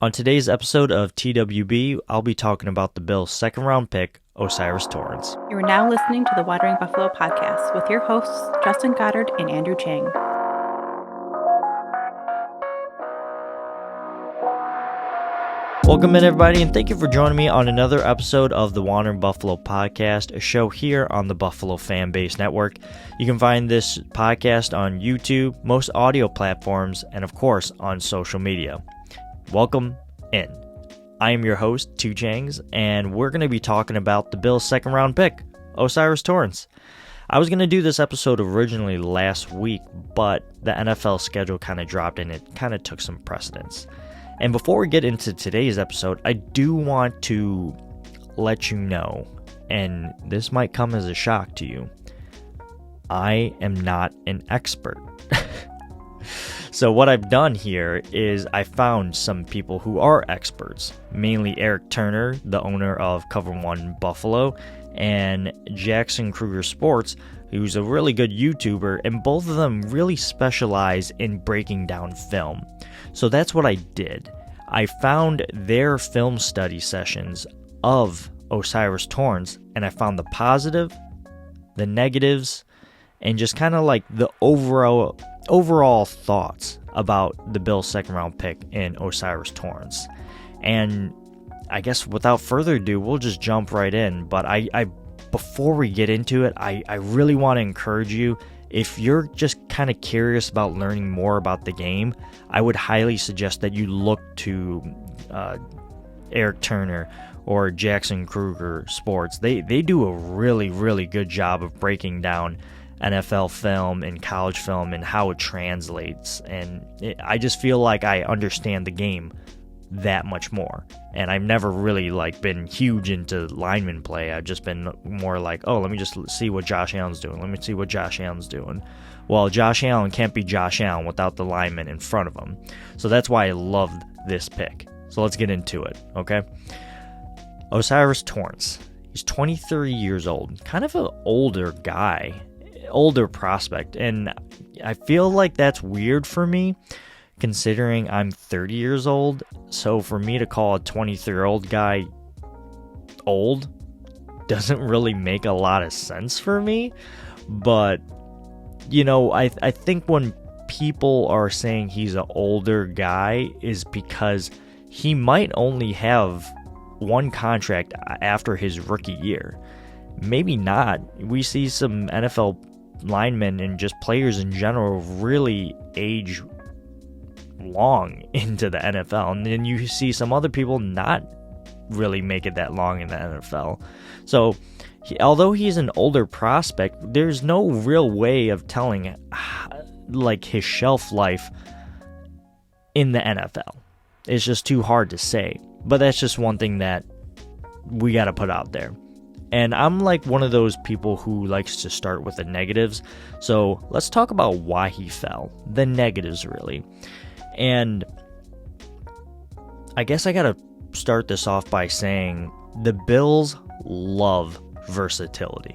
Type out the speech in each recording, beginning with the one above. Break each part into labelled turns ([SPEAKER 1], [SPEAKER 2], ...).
[SPEAKER 1] On today's episode of TWB, I'll be talking about the Bills' second-round pick, O'Cyrus Torrence.
[SPEAKER 2] You are now listening to the Watering Buffalo podcast with your hosts, Justin Goddard and Andrew Chang.
[SPEAKER 1] Welcome in, everybody, and thank you for joining me on another episode of the Watering Buffalo podcast, a show here on the Buffalo FAMBase network. You can find this podcast on YouTube, most audio platforms, and of course on social media. Welcome in. I am your host, Two Changs, and we're going to be talking about the Bills' second-round pick, O'Cyrus Torrence. I was going to do this episode originally last week, but the NFL schedule kind of dropped and it kind of took some precedence. And before we get into today's episode, I do want to let you know, and this might come as a shock to you, I am not an expert. So what I've done here is I found some people who are experts, mainly Eric Turner, the owner of Cover One Buffalo, and Jackson Kruger Sports, who's a really good YouTuber, and both of them really specialize in breaking down film. So that's what I did. I found their film study sessions of O'Cyrus Torrence, and I found the positive, the negatives, and just kind of like the overall thoughts about the Bills' second-round pick in O'Cyrus Torrence. And I guess without further ado, we'll just jump right in. But I before we get into it, I really want to encourage you, if you're just kind of curious about learning more about the game, I would highly suggest that you look to Eric Turner or Jackson Kruger Sports. They do a really, really good job of breaking down NFL film and college film and how it translates. And I just feel like I understand the game that much more. And I've never really been huge into lineman play. I've just been more like, oh, let me just see what Josh Allen's doing. Let me see what Josh Allen's doing. Well, Josh Allen can't be Josh Allen without the lineman in front of him. So that's why I loved this pick. So let's get into it, okay? O'Cyrus Torrence. He's 23 years old. Kind of an older guy. Older prospect. And I feel like that's weird for me, considering I'm 30 years old. So for me to call a 23-year-old guy old doesn't really make a lot of sense for me. But, you know, I think when people are saying he's an older guy is because he might only have one contract after his rookie year. Maybe not. We see some NFL linemen and just players in general really age long into the NFL, and then you see some other people not really make it that long in the NFL. So although he's an older prospect, there's no real way of telling his shelf life in the NFL. It's just too hard to say. But that's just one thing that we got to put out there. And I'm one of those people who likes to start with the negatives. So let's talk about why he fell. The negatives, really. And I guess I got to start this off by saying the Bills love versatility.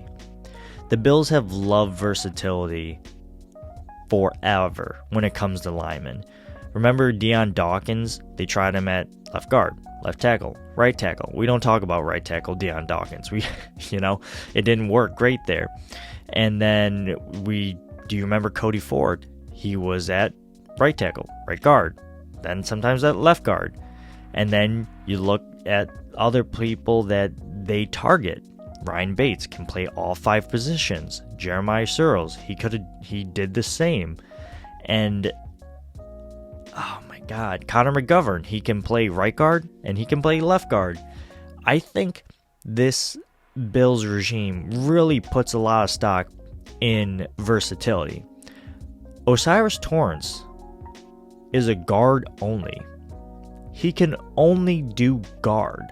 [SPEAKER 1] The Bills have loved versatility forever when it comes to linemen. Remember Deion Dawkins? They tried him at left guard, left tackle, right tackle. We don't talk about right tackle Deion Dawkins. It didn't work great there. And then do you remember Cody Ford? He was at right tackle, right guard, then sometimes at left guard. And then you look at other people that they target. Ryan Bates can play all 5 positions. Jeremiah Searles, he did the same. And oh my God, Connor McGovern, he can play right guard and he can play left guard. I think this Bills regime really puts a lot of stock in versatility. O'Cyrus Torrence is a guard only. He can only do guard.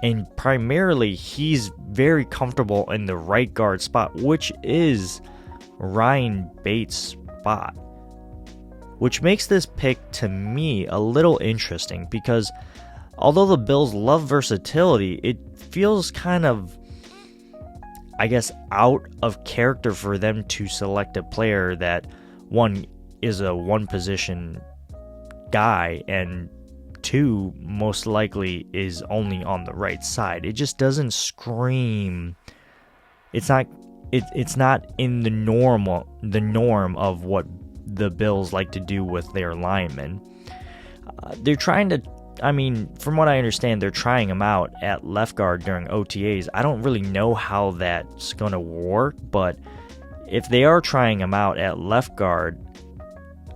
[SPEAKER 1] And primarily, he's very comfortable in the right guard spot, which is Ryan Bates' spot. Which makes this pick, to me, a little interesting because although the Bills love versatility, it feels kind of, I guess, out of character for them to select a player that, one, is a one-position guy, and 2 most likely is only on the right side. It just doesn't scream. It's not in the norm of what the Bills like to do with their linemen. They're trying to, from what I understand, they're trying him out at left guard during OTAs. I don't really know how that's going to work, but if they are trying him out at left guard,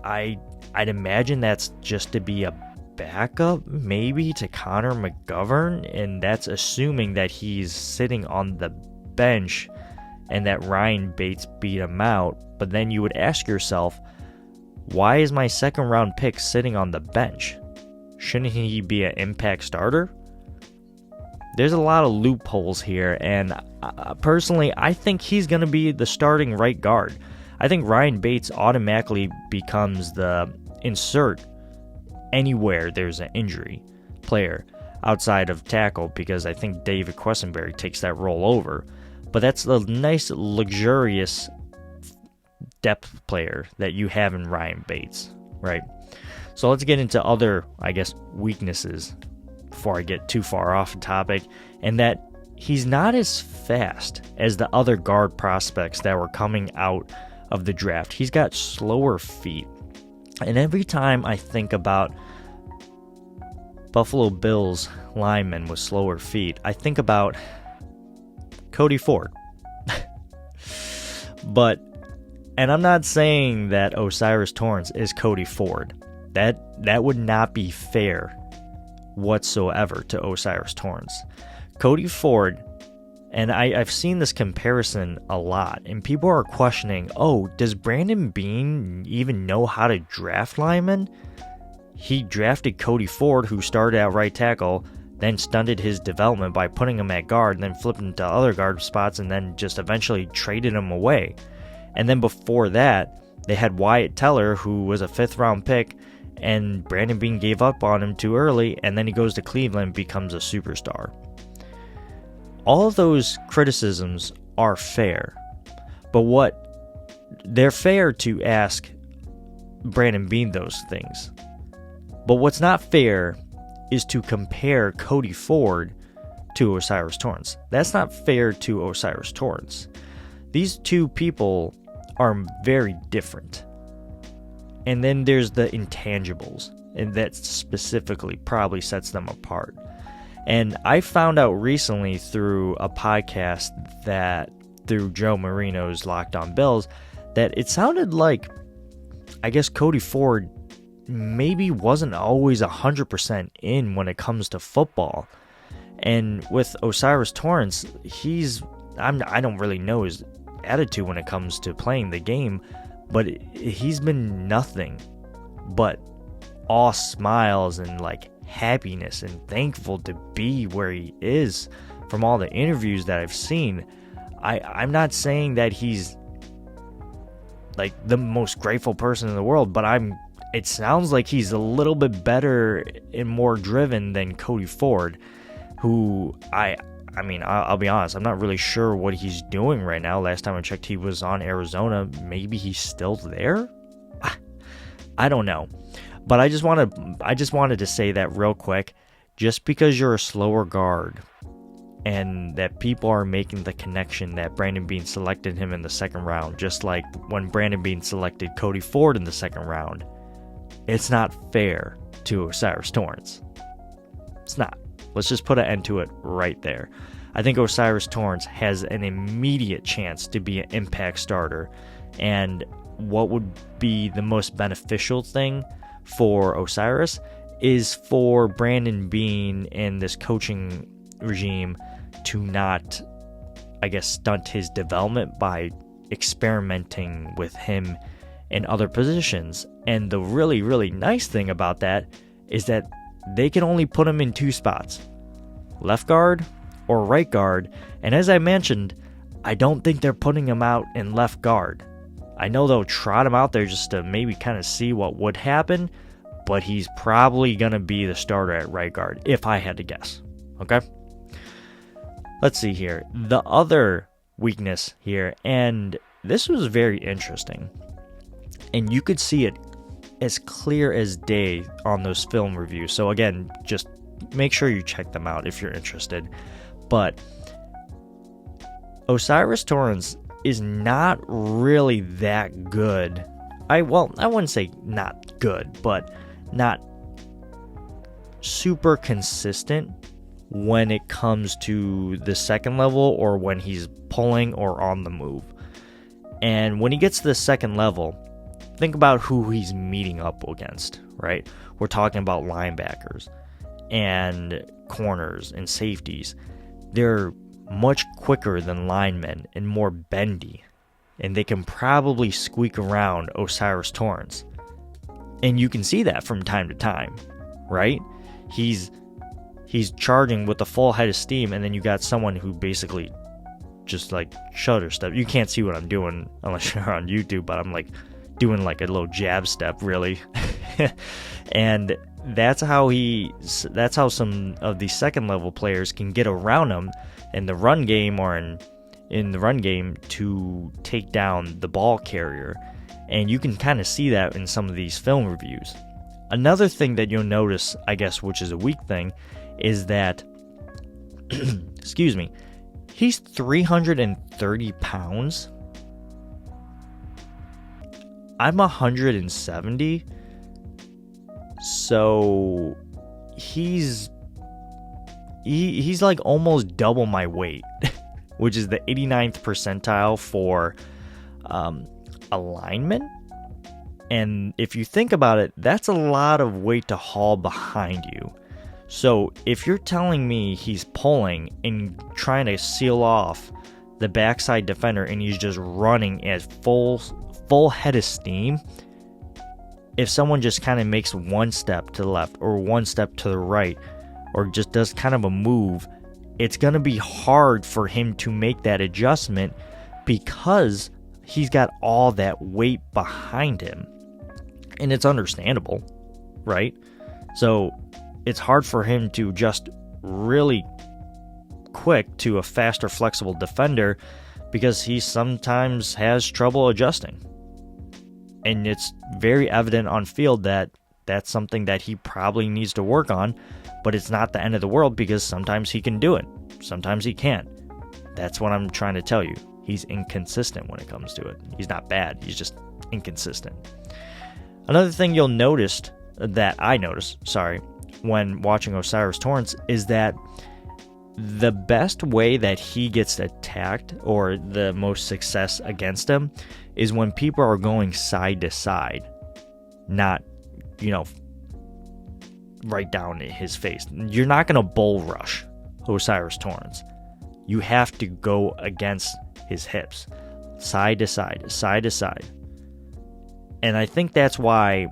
[SPEAKER 1] I'd imagine that's just to be a backup, maybe, to Connor McGovern, and that's assuming that he's sitting on the bench and that Ryan Bates beat him out. But then you would ask yourself, why is my second round pick sitting on the bench? Shouldn't he be an impact starter? There's a lot of loopholes here, and personally, I think he's going to be the starting right guard. I think Ryan Bates automatically becomes the insert anywhere there's an injury player outside of tackle, because I think David Quessenberry takes that role over. But that's the nice, luxurious depth player that you have in Ryan Bates, right? So let's get into other, weaknesses before I get too far off the topic, and that he's not as fast as the other guard prospects that were coming out of the draft. He's got slower feet. And every time I think about Buffalo Bills linemen with slower feet, I think about Cody Ford. And I'm not saying that O'Cyrus Torrence is Cody Ford. That would not be fair whatsoever to O'Cyrus Torrence. Cody Ford, and I've seen this comparison a lot, and people are questioning, does Brandon Beane even know how to draft linemen? He drafted Cody Ford, who started at right tackle, then stunted his development by putting him at guard, and then flipped him to other guard spots, and then just eventually traded him away. And then before that, they had Wyatt Teller, who was a 5th round pick, and Brandon Beane gave up on him too early, and then he goes to Cleveland and becomes a superstar. All of those criticisms are fair, but they're fair to ask Brandon Beane those things. But what's not fair is to compare Cody Ford to O'Cyrus Torrence. That's not fair to O'Cyrus Torrence. These two people are very different. And then there's the intangibles, and that specifically probably sets them apart. And I found out recently through a podcast through Joe Marino's Locked On Bills, that it sounded like, Cody Ford maybe wasn't always 100% in when it comes to football. And with O'Cyrus Torrence, I don't really know his attitude when it comes to playing the game, but he's been nothing but all smiles and happiness and thankful to be where he is from all the interviews that I've seen. I'm not saying that he's the most grateful person in the world, but it sounds like he's a little bit better and more driven than Cody Ford, who I'll be honest, I'm not really sure what he's doing right now. Last time I checked, he was on Arizona. Maybe he's still there? I don't know. But I just wanted to say that real quick. Just because you're a slower guard and that people are making the connection that Brandon Beane selected him in the second round, just like when Brandon Beane selected Cody Ford in the second round, it's not fair to O'Cyrus Torrence. It's not. Let's just put an end to it right there. I think O'Cyrus Torrence has an immediate chance to be an impact starter. And what would be the most beneficial thing for O'Cyrus is for Brandon Beane and this coaching regime to not, stunt his development by experimenting with him in other positions. And the really, really nice thing about that is that they can only put him in 2 spots, left guard or right guard. And as I mentioned, I don't think they're putting him out in left guard. I know they'll trot him out there just to maybe kind of see what would happen, but he's probably going to be the starter at right guard, if I had to guess. Okay? Let's see here. The other weakness here, and this was very interesting, and you could see it as clear as day on those film reviews. So again, just make sure you check them out if you're interested. But O'Cyrus Torrence is not really that good. I wouldn't say not good, but not super consistent when it comes to the second level or when he's pulling or on the move. And when he gets to the second level, think about who he's meeting up against, right? We're talking about linebackers and corners and safeties. They're much quicker than linemen and more bendy, and they can probably squeak around O'Cyrus Torrence. And you can see that from time to time, right? He's charging with a full head of steam, and then you got someone who basically just like shutter step. You can't see what I'm doing unless you're on YouTube, but I'm like doing like a little jab step, really. And that's how some of the second level players can get around him in the run game or in the run game to take down the ball carrier. And you can kind of see that in some of these film reviews. Another thing that you'll notice, I guess, which is a weak thing, is that excuse me, he's 330 pounds. I'm 170. So he's like almost double my weight, which is the 89th percentile for a lineman. And if you think about it, that's a lot of weight to haul behind you. So if you're telling me he's pulling and trying to seal off the backside defender and he's just running at full head of steam, if someone just kind of makes one step to the left or one step to the right or just does kind of a move, it's going to be hard for him to make that adjustment because he's got all that weight behind him. And it's understandable, right? So it's hard for him to adjust really quick to a faster, flexible defender because he sometimes has trouble adjusting. And it's very evident on field that that's something that he probably needs to work on, but it's not the end of the world because sometimes he can do it. Sometimes he can't. That's what I'm trying to tell you. He's inconsistent when it comes to it. He's not bad. He's just inconsistent. Another thing you'll notice, when watching O'Cyrus Torrence is that the best way that he gets attacked or the most success against him is when people are going side to side, not, right down in his face. You're not going to bull rush O'Cyrus Torrence. You have to go against his hips, side to side, side to side. And I think that's why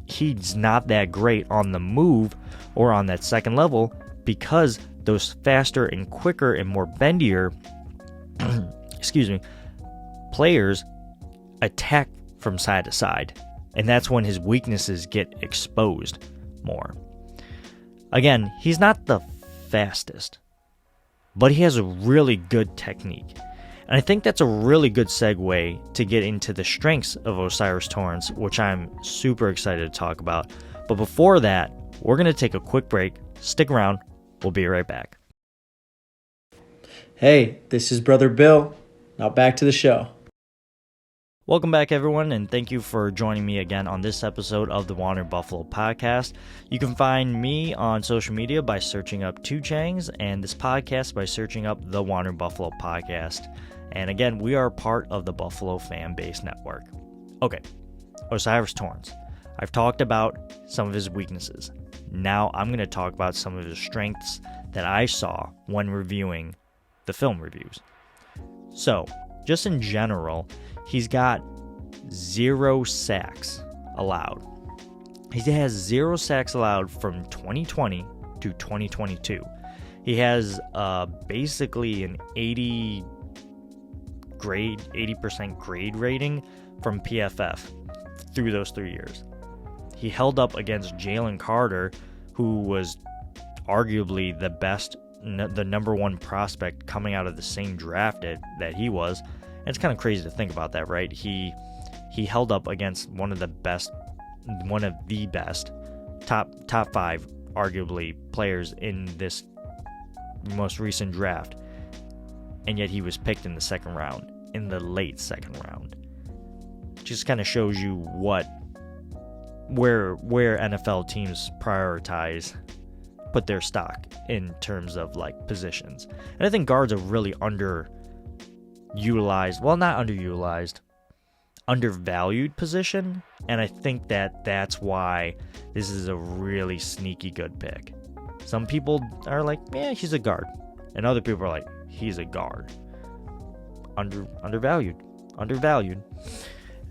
[SPEAKER 1] he's not that great on the move or on that second level, because those faster and quicker and more bendier players attack from side to side. And that's when his weaknesses get exposed more. Again, he's not the fastest, but he has a really good technique. And I think that's a really good segue to get into the strengths of O'Cyrus Torrence, which I'm super excited to talk about. But before that, we're going to take a quick break. Stick around. We'll be right back.
[SPEAKER 3] Hey, this is Brother Bill. Now back to the show.
[SPEAKER 1] Welcome back, everyone, and thank you for joining me again on this episode of the Wandering Buffalo podcast. You can find me on social media by searching up Two Changs, and this podcast by searching up the Wandering Buffalo podcast. And again, we are part of the Buffalo FAMBase network. Okay, O'Cyrus Torrence. I've talked about some of his weaknesses. Now I'm going to talk about some of his strengths that I saw when reviewing the film reviews. So, just in general, he's got 0 sacks allowed. He has 0 sacks allowed from 2020 to 2022. He has basically an 80% grade rating from PFF through those 3 years. He held up against Jalen Carter, who was arguably the number one prospect coming out of the same draft that he was. And it's kind of crazy to think about that, right? He held up against one of the best one of the best, top 5, arguably, players in this most recent draft. And yet he was picked in the second round, in the late second round. Just kind of shows you where NFL teams prioritize, put their stock in terms of like positions. And I think guards are really undervalued position, and I think that's why this is a really sneaky good pick. Some people are like, yeah, he's a guard, and other people are like, he's a guard. Undervalued.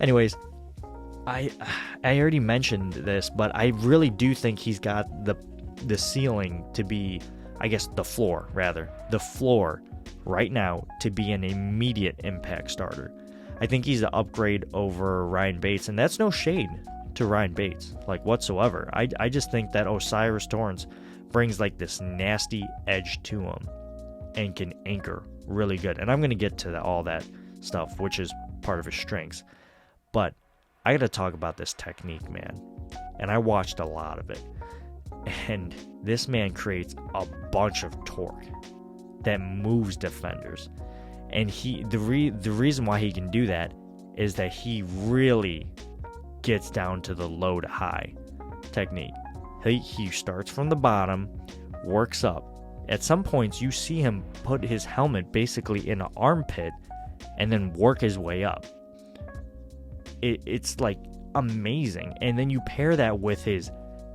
[SPEAKER 1] Anyways, I already mentioned this, but I really do think he's got the ceiling to be, I guess the floor right now to be an immediate impact starter. I think he's an upgrade over Ryan Bates, and that's no shade to Ryan Bates, like whatsoever. I just think that O'Cyrus Torrence brings like this nasty edge to him and can anchor really good. And I'm going to get to all that stuff, which is part of his strengths. But I got to talk about this technique, man. And I watched a lot of it. And this man creates a bunch of torque that moves defenders. And the reason why he can do that is that he really gets down to the low to high technique. He starts from the bottom, works up. At some points, you see him put his helmet basically in an armpit and then work his way up. It's like amazing. And then you pair that with his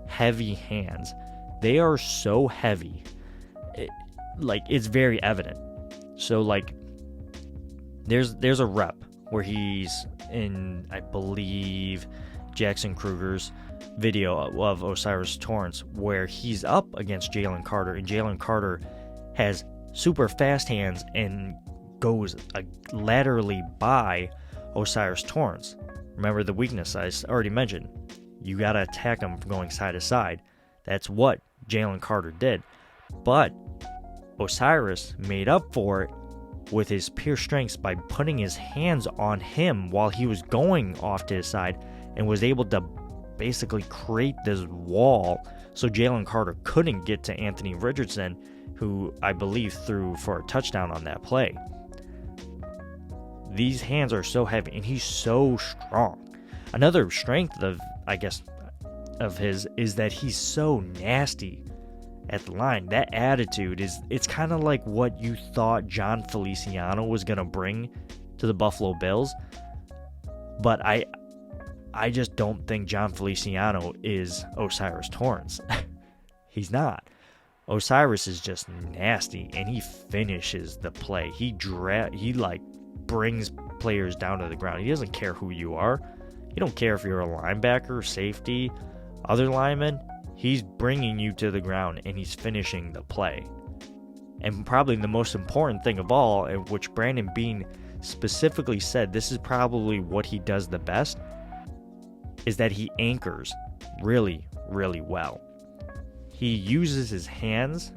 [SPEAKER 1] heavy hands. They are so heavy. It's very evident. So like there's a rep where he's in, I believe, Jackson Kruger's video of O'Cyrus Torrence, where he's up against Jalen Carter, and Jalen Carter has super fast hands and goes laterally by O'Cyrus Torrence. Remember the weakness I already mentioned. You got to attack him from going side to side. That's what Jalen Carter did. But O'Cyrus made up for it with his pure strengths by putting his hands on him while he was going off to his side, and was able to basically create this wall so Jalen Carter couldn't get to Anthony Richardson, who I believe threw for a touchdown on that play. These hands are so heavy, and he's so strong. Another strength of his is that he's so nasty at the line. That attitude it's kind of like what you thought John Feliciano was going to bring to the Buffalo Bills. But I just don't think John Feliciano is O'Cyrus Torrence. He's not. O'Cyrus is just nasty, and he finishes the play. He brings players down to the ground. He doesn't care who you are. He don't care if you're a linebacker, safety, other lineman. He's bringing you to the ground, and he's finishing the play. And probably the most important thing of all, which Brandon Beane specifically said this is probably what he does the best, is that he anchors really, really well. He uses his hands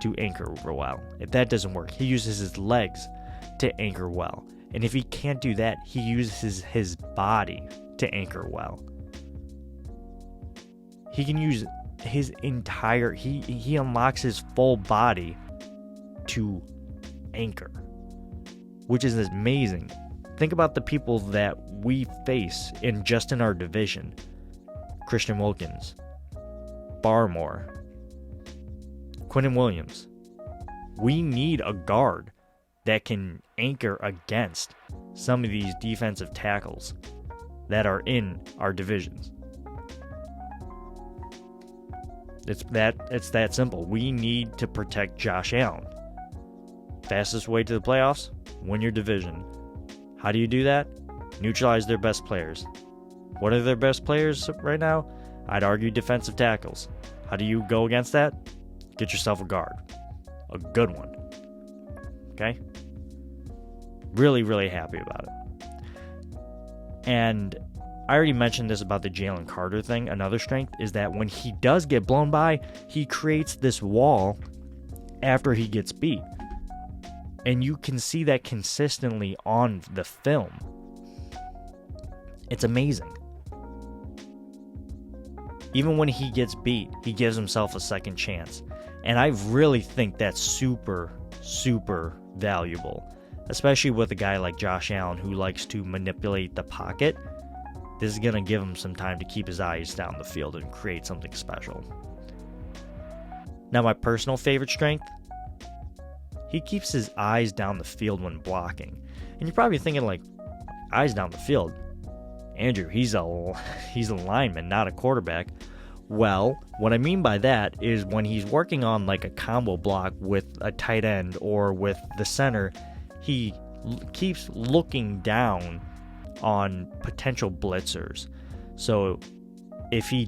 [SPEAKER 1] to anchor well. If that doesn't work, he uses his legs to anchor well. And if he can't do that, he uses his body to anchor well. He can use his entire, he unlocks his full body to anchor, which is amazing. Think about the people that we face in our division. Christian Wilkins, Barmore, Quinnen Williams. We need a guard that can anchor against some of these defensive tackles that are in our divisions. It's that simple. We need to protect Josh Allen. Fastest way to the playoffs, win your division. How do you do that? Neutralize their best players. What are their best players right now? I'd argue defensive tackles. How do you go against that? Get yourself a guard. A good one. Okay? Really, really happy about it. And I already mentioned this about the Jalen Carter thing. Another strength is that when he does get blown by, he creates this wall after he gets beat. And you can see that consistently on the film. It's amazing. Even when he gets beat, he gives himself a second chance. And I really think that's super, super valuable, especially with a guy like Josh Allen who likes to manipulate the pocket. This is going to give him some time to keep his eyes down the field and create something special. Now, my personal favorite strength, he keeps his eyes down the field when blocking. And you're probably thinking, like, eyes down the field? Andrew, he's a lineman, not a quarterback. Well, what I mean by that is when he's working on like a combo block with a tight end or with the center, he keeps looking down on potential blitzers. So if he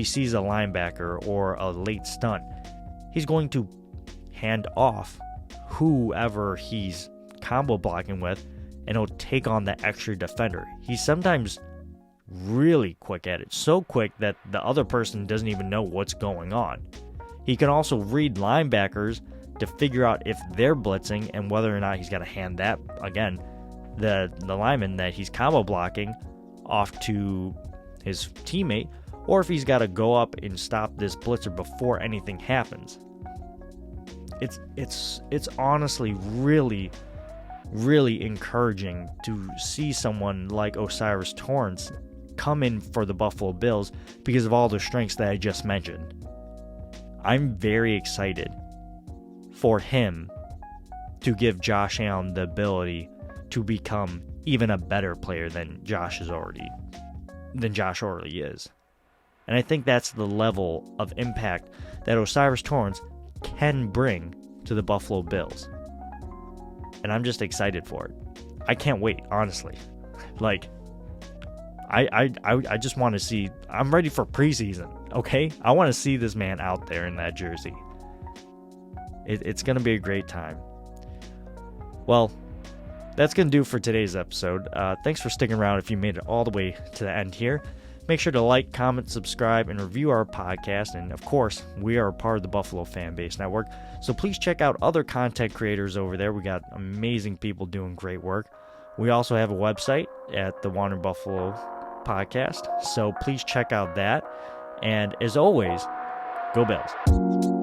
[SPEAKER 1] sees a linebacker or a late stunt, he's going to hand off whoever he's combo blocking with, and he'll take on the extra defender. He's sometimes really quick at it, so quick that the other person doesn't even know what's going on. He can also read linebackers to figure out if they're blitzing and whether or not he's got to hand that, again, the lineman that he's combo blocking off to his teammate, or if he's got to go up and stop this blitzer before anything happens. It's honestly really, really encouraging to see someone like O'Cyrus Torrence come in for the Buffalo Bills because of all the strengths that I just mentioned. I'm very excited for him to give Josh Allen the ability to become even a better player than Josh already is. And I think that's the level of impact that O'Cyrus Torrence can bring to the Buffalo Bills. And I'm just excited for it. I can't wait, honestly. Like, I just want to see. I'm ready for preseason, okay? I want to see this man out there in that jersey. It's going to be a great time. Well, that's going to do for today's episode. Thanks for sticking around if you made it all the way to the end here. Make sure to like, comment, subscribe, and review our podcast. And of course, we are a part of the Buffalo FAMBase Network. So please check out other content creators over there. We got amazing people doing great work. We also have a website at the Wandering Buffalo Podcast. So please check out that. And as always, go Bills.